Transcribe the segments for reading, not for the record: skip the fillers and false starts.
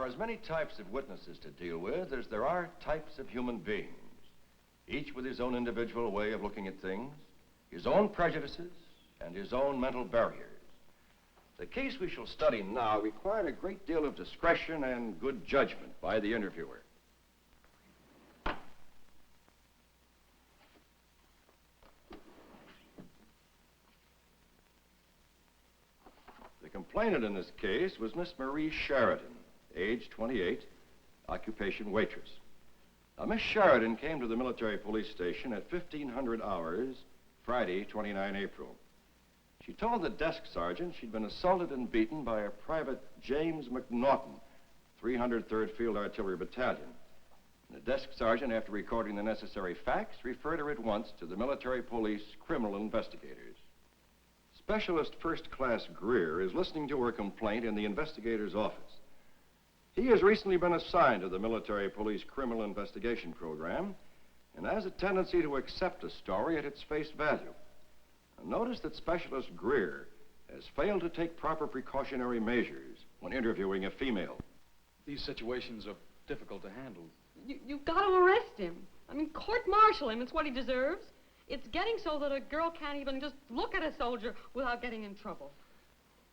are as many types of witnesses to deal with as there are types of human beings, each with his own individual way of looking at things, his own prejudices, and his own mental barriers. The case we shall study now required a great deal of discretion and good judgment by the interviewer. The complainant in this case was Miss Marie Sheridan, age 28, occupation waitress. Now, Miss Sheridan came to the military police station at 1500 hours, Friday, 29 April. She told the desk sergeant she'd been assaulted and beaten by a Private James McNaughton, 303rd Field Artillery Battalion. And the desk sergeant, after recording the necessary facts, referred her at once to the military police criminal investigators. Specialist First Class Greer is listening to her complaint in the investigator's office. He has recently been assigned to the military police criminal investigation program and has a tendency to accept a story at its face value. Now, notice that Specialist Greer has failed to take proper precautionary measures when interviewing a female. These situations are difficult to handle. You've got to arrest him. I mean, court-martial him. It's what he deserves. It's getting so that a girl can't even just look at a soldier without getting in trouble.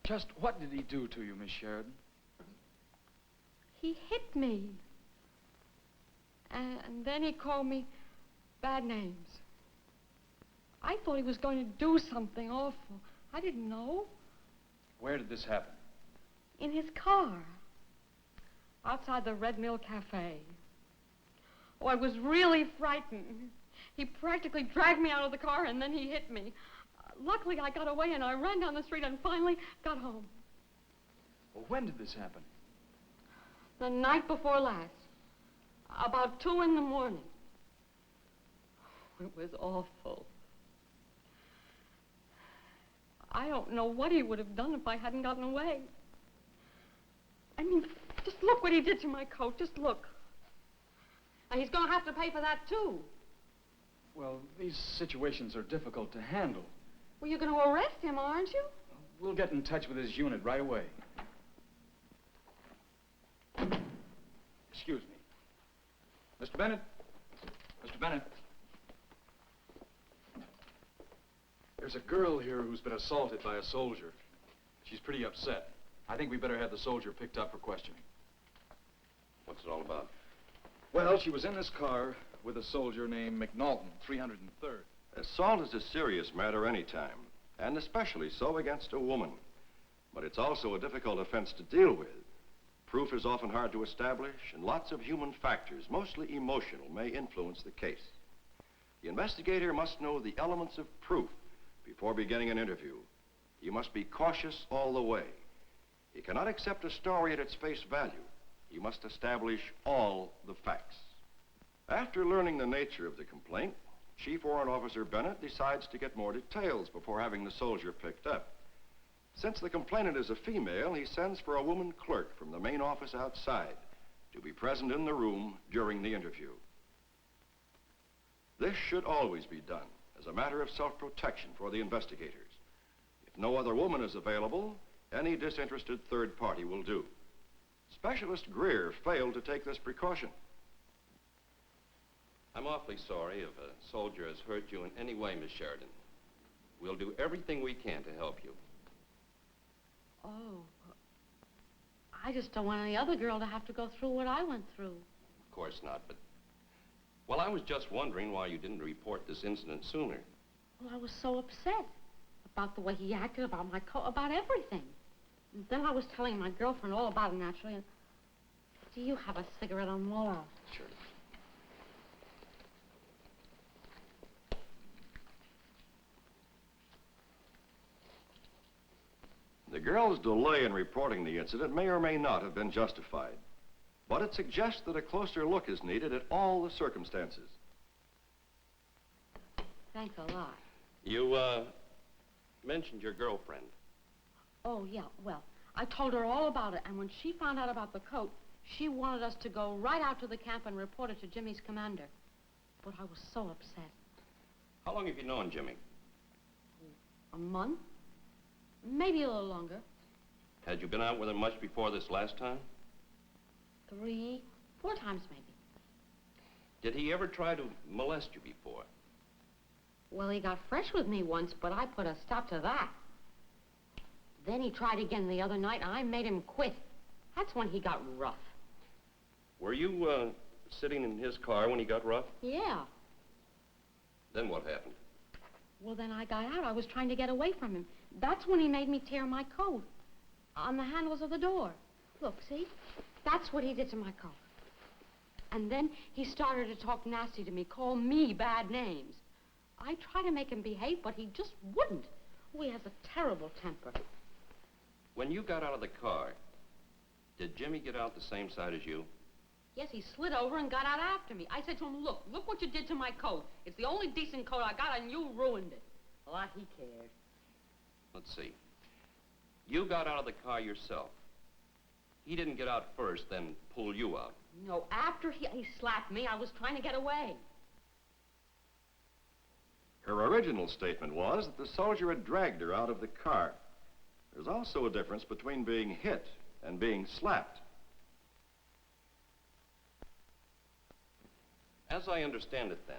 Just what did he do to you, Miss Sheridan? He hit me. And then he called me bad names. I thought he was going to do something awful. I didn't know. Where did this happen? In his car. Outside the Red Mill Cafe. Oh, I was really frightened. He practically dragged me out of the car and then he hit me. Luckily, I got away and I ran down the street and finally got home. Well, when did this happen? The night before last. About 2 in the morning. It was awful. I don't know what he would have done if I hadn't gotten away. I mean, just look what he did to my coat. Just look. And he's going to have to pay for that, too. Well, these situations are difficult to handle. Well, you're going to arrest him, aren't you? We'll get in touch with his unit right away. Excuse me. Mr. Bennett? Mr. Bennett? There's a girl here who's been assaulted by a soldier. She's pretty upset. I think we better have the soldier picked up for questioning. What's it all about? Well, she was in this car with a soldier named McNaughton, 303rd. Assault is a serious matter any time, and especially so against a woman. But it's also a difficult offense to deal with. Proof is often hard to establish, and lots of human factors, mostly emotional, may influence the case. The investigator must know the elements of proof before beginning an interview. He must be cautious all the way. He cannot accept a story at its face value. He must establish all the facts. After learning the nature of the complaint, Chief Warrant Officer Bennett decides to get more details before having the soldier picked up. Since the complainant is a female, he sends for a woman clerk from the main office outside to be present in the room during the interview. This should always be done as a matter of self-protection for the investigators. If no other woman is available, any disinterested third party will do. Specialist Greer failed to take this precaution. I'm awfully sorry if a soldier has hurt you in any way, Miss Sheridan. We'll do everything we can to help you. Oh, I just don't want any other girl to have to go through what I went through. Of course not, but... Well, I was just wondering why you didn't report this incident sooner. Well, I was so upset about the way he acted, about my coat, about everything. And then I was telling my girlfriend all about it, naturally. And do you have a cigarette on Mola? Sure. The girl's delay in reporting the incident may or may not have been justified, but it suggests that a closer look is needed at all the circumstances. Thanks a lot. You, mentioned your girlfriend. Oh, yeah, well, I told her all about it, and when she found out about the coat, she wanted us to go right out to the camp and report it to Jimmy's commander. But I was so upset. How long have you known Jimmy? A month? Maybe a little longer. Had you been out with him much before this last time? 3, 4 times maybe. Did he ever try to molest you before? Well, he got fresh with me once, but I put a stop to that. Then he tried again the other night, and I made him quit. That's when he got rough. Were you, sitting in his car when he got rough? Yeah. Then what happened? Well, then I got out. I was trying to get away from him. That's when he made me tear my coat on the handles of the door. Look, see? That's what he did to my coat. And then he started to talk nasty to me, call me bad names. I tried to make him behave, but he just wouldn't. Oh, he has a terrible temper. When you got out of the car, did Jimmy get out the same side as you? Yes, he slid over and got out after me. I said to him, look what you did to my coat. It's the only decent coat I got, and you ruined it. A lot he cared. Let's see. You got out of the car yourself. He didn't get out first, then pull you out. No, after he slapped me, I was trying to get away. Her original statement was that the soldier had dragged her out of the car. There's also a difference between being hit and being slapped. As I understand it then,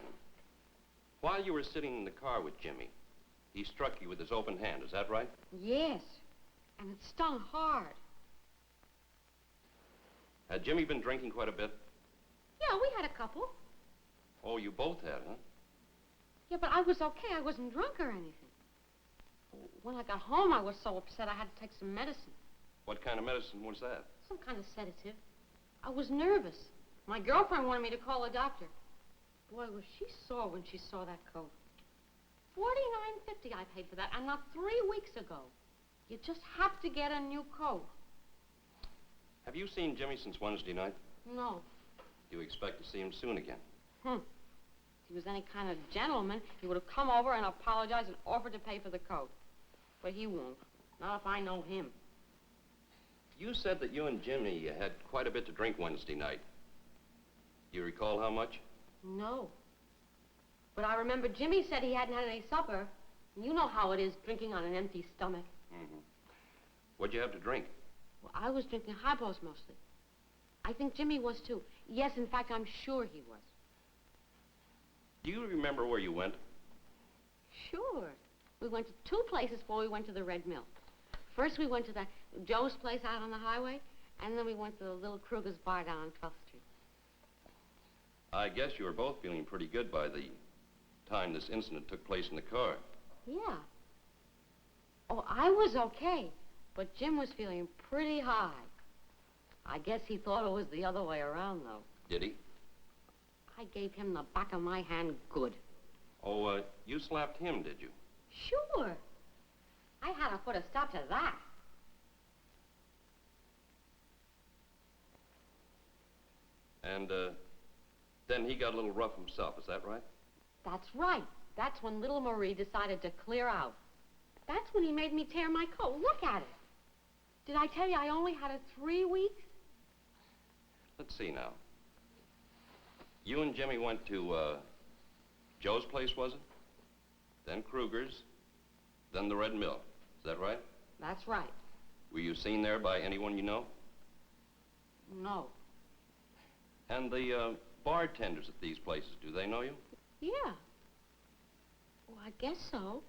while you were sitting in the car with Jimmy, he struck you with his open hand, is that right? Yes, and it stung hard. Had Jimmy been drinking quite a bit? Yeah, we had a couple. Oh, you both had, huh? Yeah, but I was okay. I wasn't drunk or anything. When I got home, I was so upset I had to take some medicine. What kind of medicine was that? Some kind of sedative. I was nervous. My girlfriend wanted me to call a doctor. Boy, was she sore when she saw that coat. $49.50 I paid for that, and not 3 weeks ago. You just have to get a new coat. Have you seen Jimmy since Wednesday night? No. Do you expect to see him soon again? If he was any kind of gentleman, he would have come over and apologized and offered to pay for the coat. But he won't. Not if I know him. You said that you and Jimmy had quite a bit to drink Wednesday night. Do you recall how much? No. But I remember Jimmy said he hadn't had any supper. And you know how it is, drinking on an empty stomach. Mm-hmm. What'd you have to drink? Well, I was drinking highballs mostly. I think Jimmy was, too. Yes, in fact, I'm sure he was. Do you remember where you went? Sure. We went to 2 places before we went to the Red Mill. First, we went to the Joe's place out on the highway, and then we went to the little Kruger's bar down on 12th Street. I guess you were both feeling pretty good by the time this incident took place in the car. Yeah. Oh, I was okay, but Jim was feeling pretty high. I guess he thought it was the other way around, though. Did he? I gave him the back of my hand good. Oh, you slapped him, did you? Sure. I had to put a stop to that. And, then he got a little rough himself, is that right? That's right. That's when little Marie decided to clear out. That's when he made me tear my coat. Look at it. Did I tell you I only had it 3 weeks? Let's see now. You and Jimmy went to, Joe's place, was it? Then Kruger's, then the Red Mill. Is that right? That's right. Were you seen there by anyone you know? No. And the, bartenders at these places, do they know you? Yeah. Well, I guess so.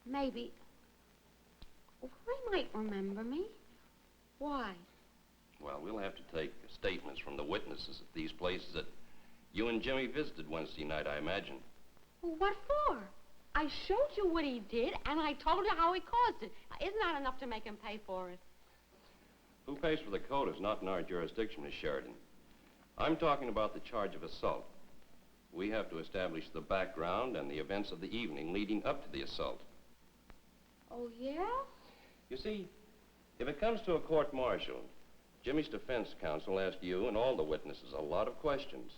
Maybe. Well, they might remember me. Why? Well, we'll have to take statements from the witnesses at these places that you and Jimmy visited Wednesday night, I imagine. Well, what for? I showed you what he did, and I told you how he caused it. Now, isn't that enough to make him pay for it? Who pays for the coat is not in our jurisdiction, Miss Sheridan. I'm talking about the charge of assault. We have to establish the background and the events of the evening leading up to the assault. Oh, yeah? You see, if it comes to a court-martial, Jimmy's defense counsel asked you and all the witnesses a lot of questions.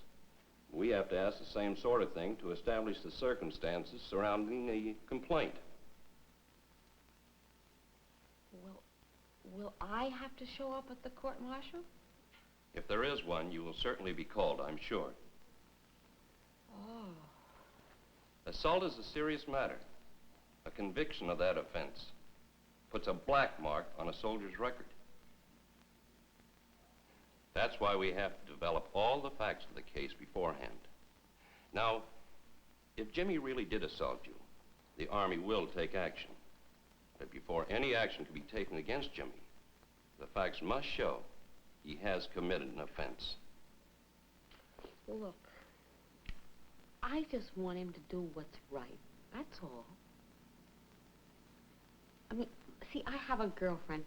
We have to ask the same sort of thing to establish the circumstances surrounding the complaint. Well, will I have to show up at the court-martial? If there is one, you will certainly be called, I'm sure. Oh. Assault is a serious matter. A conviction of that offense puts a black mark on a soldier's record. That's why we have to develop all the facts of the case beforehand. Now, if Jimmy really did assault you, the Army will take action. But before any action can be taken against Jimmy, the facts must show he has committed an offense. Look, I just want him to do what's right. That's all. I mean, see, I have a girlfriend,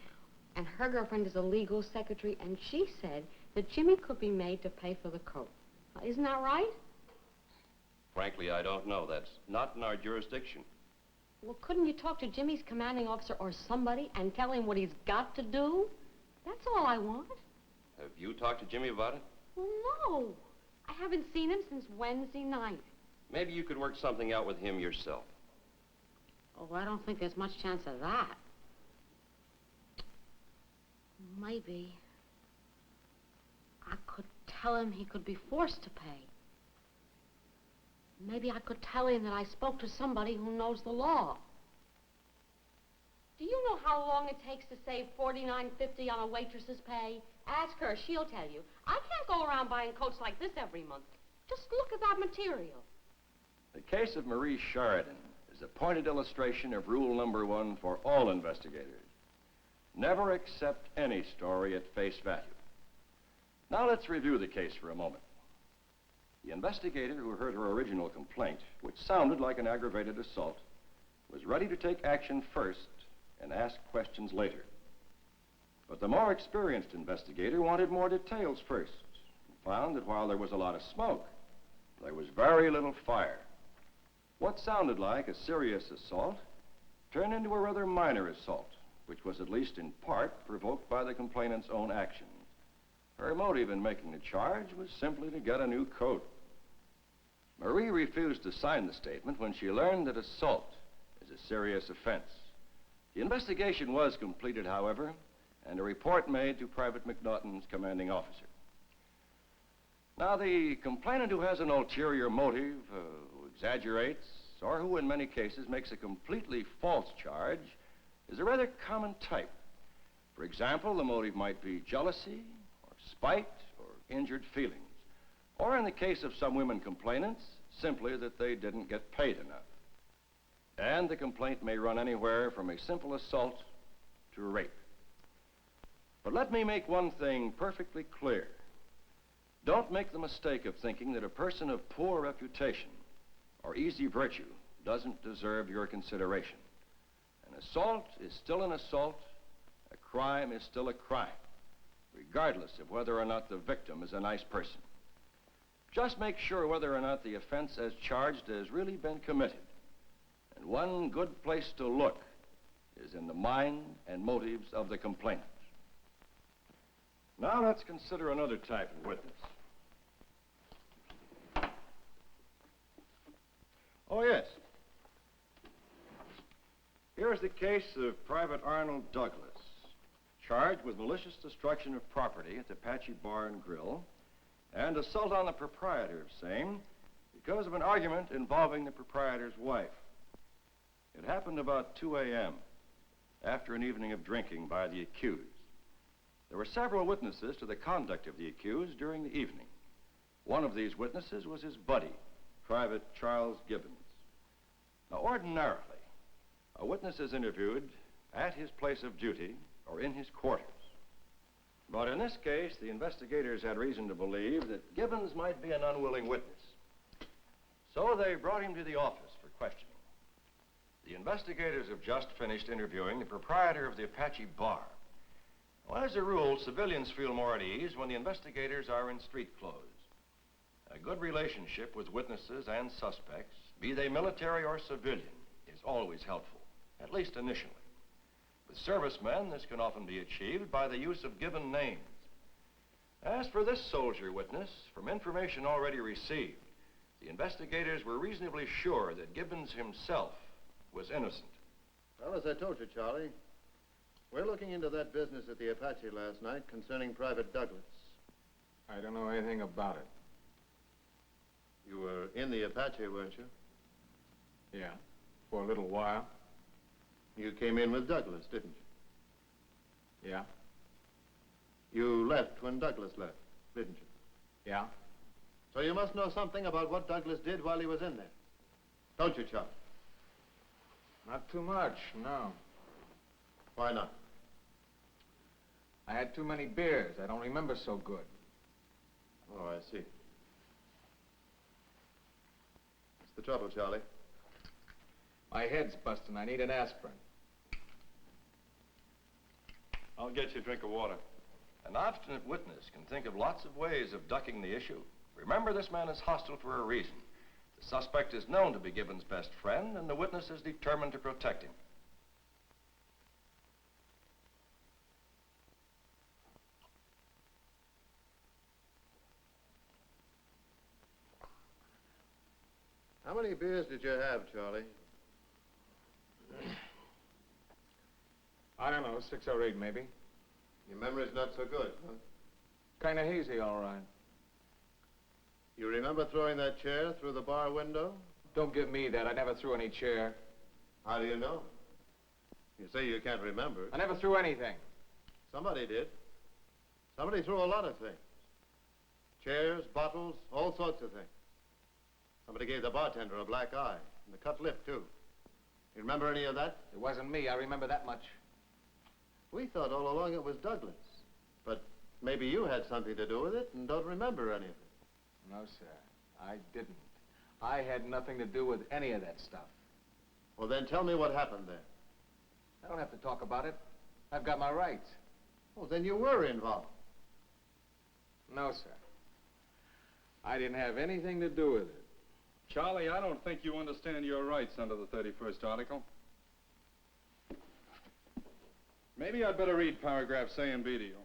and her girlfriend is a legal secretary, and she said that Jimmy could be made to pay for the coat. Isn't that right? Frankly, I don't know. That's not in our jurisdiction. Well, couldn't you talk to Jimmy's commanding officer or somebody and tell him what he's got to do? That's all I want. Have you talked to Jimmy about it? Well, no. I haven't seen him since Wednesday night. Maybe you could work something out with him yourself. Oh, I don't think there's much chance of that. Maybe I could tell him he could be forced to pay. Maybe I could tell him that I spoke to somebody who knows the law. Do you know how long it takes to save $49.50 on a waitress's pay? Ask her, she'll tell you. I can't go around buying coats like this every month. Just look at that material. The case of Marie Sheridan is a pointed illustration of rule number 1 for all investigators. Never accept any story at face value. Now let's review the case for a moment. The investigator who heard her original complaint, which sounded like an aggravated assault, was ready to take action first and ask questions later. But the more experienced investigator wanted more details first and found that while there was a lot of smoke, there was very little fire. What sounded like a serious assault turned into a rather minor assault, which was at least in part provoked by the complainant's own actions. Her motive in making the charge was simply to get a new coat. Marie refused to sign the statement when she learned that assault is a serious offense. The investigation was completed, however, and a report made to Private McNaughton's commanding officer. Now, the complainant who has an ulterior motive, who exaggerates, or who in many cases makes a completely false charge, is a rather common type. For example, the motive might be jealousy, or spite, or injured feelings. Or in the case of some women complainants, simply that they didn't get paid enough. And the complaint may run anywhere from a simple assault to rape. But let me make one thing perfectly clear. Don't make the mistake of thinking that a person of poor reputation or easy virtue doesn't deserve your consideration. An assault is still an assault. A crime is still a crime, regardless of whether or not the victim is a nice person. Just make sure whether or not the offense as charged has really been committed. And one good place to look is in the mind and motives of the complainant. Now let's consider another type of witness. Oh, yes. Here's the case of Private Arnold Douglas, charged with malicious destruction of property at the Apache Bar and Grill and assault on the proprietor of same because of an argument involving the proprietor's wife. It happened about 2 a.m. after an evening of drinking by the accused. There were several witnesses to the conduct of the accused during the evening. One of these witnesses was his buddy, Private Charles Gibbons. Now, ordinarily, a witness is interviewed at his place of duty or in his quarters. But in this case, the investigators had reason to believe that Gibbons might be an unwilling witness. So they brought him to the office for questioning. The investigators have just finished interviewing the proprietor of the Apache Bar. Well, as a rule, civilians feel more at ease when the investigators are in street clothes. A good relationship with witnesses and suspects, be they military or civilian, is always helpful, at least initially. With servicemen, this can often be achieved by the use of given names. As for this soldier witness, from information already received, the investigators were reasonably sure that Gibbons himself was innocent. Well, as I told you, Charlie, we're looking into that business at the Apache last night concerning Private Douglas. I don't know anything about it. You were in the Apache, weren't you? Yeah, for a little while. You came in with Douglas, didn't you? Yeah. You left when Douglas left, didn't you? Yeah? So you must know something about what Douglas did while he was in there. Don't you, Charlie? Not too much, no. Why not? I had too many beers. I don't remember so good. Oh, I see. What's the trouble, Charlie? My head's busting. I need an aspirin. I'll get you a drink of water. An obstinate witness can think of lots of ways of ducking the issue. Remember, this man is hostile for a reason. The suspect is known to be Gibbons' best friend, and the witness is determined to protect him. How many beers did you have, Charlie? I don't know, 6 or 8 maybe. Your memory's not so good, huh? Kind of hazy, all right. You remember throwing that chair through the bar window? Don't give me that. I never threw any chair. How do you know? You say you can't remember. I never threw anything. Somebody did. Somebody threw a lot of things. Chairs, bottles, all sorts of things. Somebody gave the bartender a black eye, and a cut lip, too. You remember any of that? It wasn't me. I remember that much. We thought all along it was Douglas. But maybe you had something to do with it and don't remember any of it. No, sir. I didn't. I had nothing to do with any of that stuff. Well, then tell me what happened there. I don't have to talk about it. I've got my rights. Well, then you were involved. No, sir. I didn't have anything to do with it. Charlie, I don't think you understand your rights under the 31st article. Maybe I'd better read paragraphs A and B to you.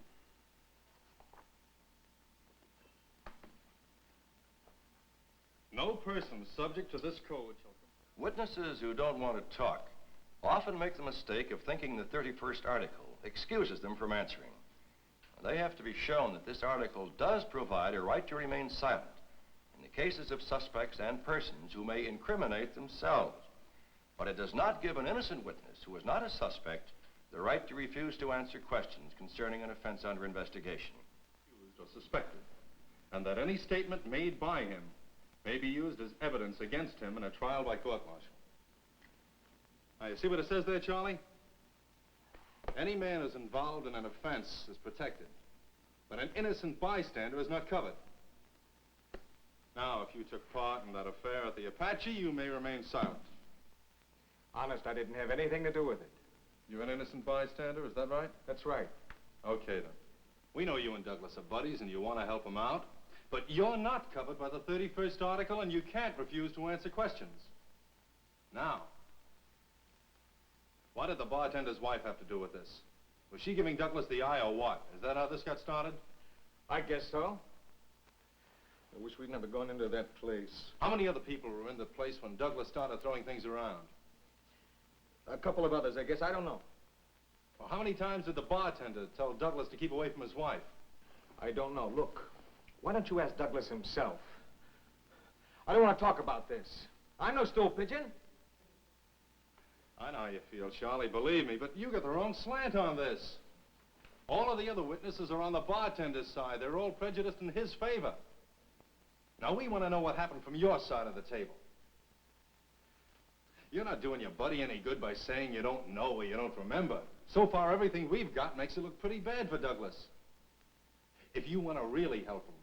No person subject to this code shall... Witnesses who don't want to talk often make the mistake of thinking the 31st article excuses them from answering. They have to be shown that this article does provide a right to remain silent in the cases of suspects and persons who may incriminate themselves. But it does not give an innocent witness who is not a suspect the right to refuse to answer questions concerning an offense under investigation. Accused or suspected, and that any statement made by him may be used as evidence against him in a trial by court-martial. Now, you see what it says there, Charlie? Any man who's involved in an offense is protected, but an innocent bystander is not covered. Now, if you took part in that affair at the Apache, you may remain silent. Honest, I didn't have anything to do with it. You're an innocent bystander, is that right? That's right. Okay, then. We know you and Douglas are buddies and you want to help him out, but you're not covered by the 31st article and you can't refuse to answer questions. Now, what did the bartender's wife have to do with this? Was she giving Douglas the eye or what? Is that how this got started? I guess so. I wish we'd never gone into that place. How many other people were in the place when Douglas started throwing things around? A couple of others, I guess. I don't know. Well, how many times did the bartender tell Douglas to keep away from his wife? I don't know. Look, why don't you ask Douglas himself? I don't want to talk about this. I'm no stool pigeon. I know how you feel, Charlie, believe me, but you got the wrong slant on this. All of the other witnesses are on the bartender's side. They're all prejudiced in his favor. Now, we want to know what happened from your side of the table. You're not doing your buddy any good by saying you don't know or you don't remember. So far, everything we've got makes it look pretty bad for Douglas. If you want to really help him,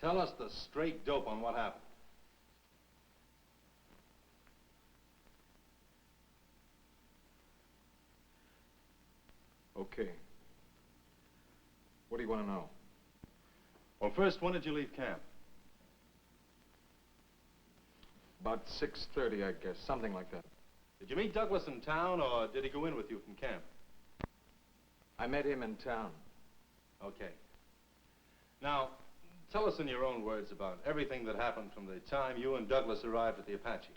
tell us the straight dope on what happened. Okay. What do you want to know? Well, first, when did you leave camp? About 6:30, I guess. Something like that. Did you meet Douglas in town, or did he go in with you from camp? I met him in town. Okay. Now, tell us in your own words about everything that happened from the time you and Douglas arrived at the Apache.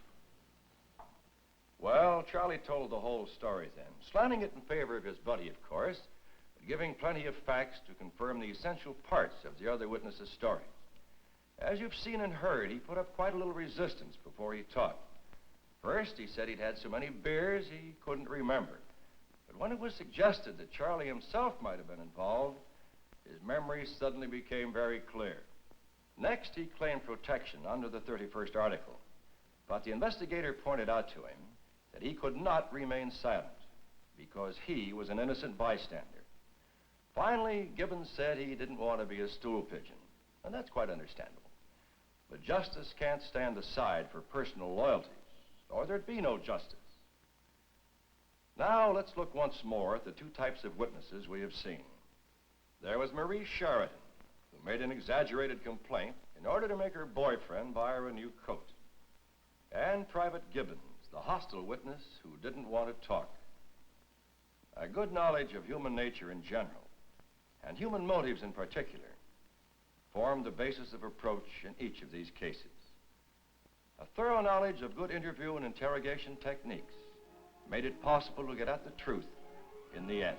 Well, Charlie told the whole story then, slanting it in favor of his buddy, of course, but giving plenty of facts to confirm the essential parts of the other witnesses' stories. As you've seen and heard, he put up quite a little resistance before he talked. First, he said he'd had so many beers he couldn't remember. But when it was suggested that Charlie himself might have been involved, his memory suddenly became very clear. Next, he claimed protection under the 31st article. But the investigator pointed out to him that he could not remain silent because he was an innocent bystander. Finally, Gibbons said he didn't want to be a stool pigeon, and that's quite understandable. But justice can't stand aside for personal loyalties, or there'd be no justice. Now, let's look once more at the two types of witnesses we have seen. There was Marie Sheridan, who made an exaggerated complaint in order to make her boyfriend buy her a new coat. And Private Gibbons, the hostile witness who didn't want to talk. A good knowledge of human nature in general, and human motives in particular, formed the basis of approach in each of these cases. A thorough knowledge of good interview and interrogation techniques made it possible to get at the truth in the end.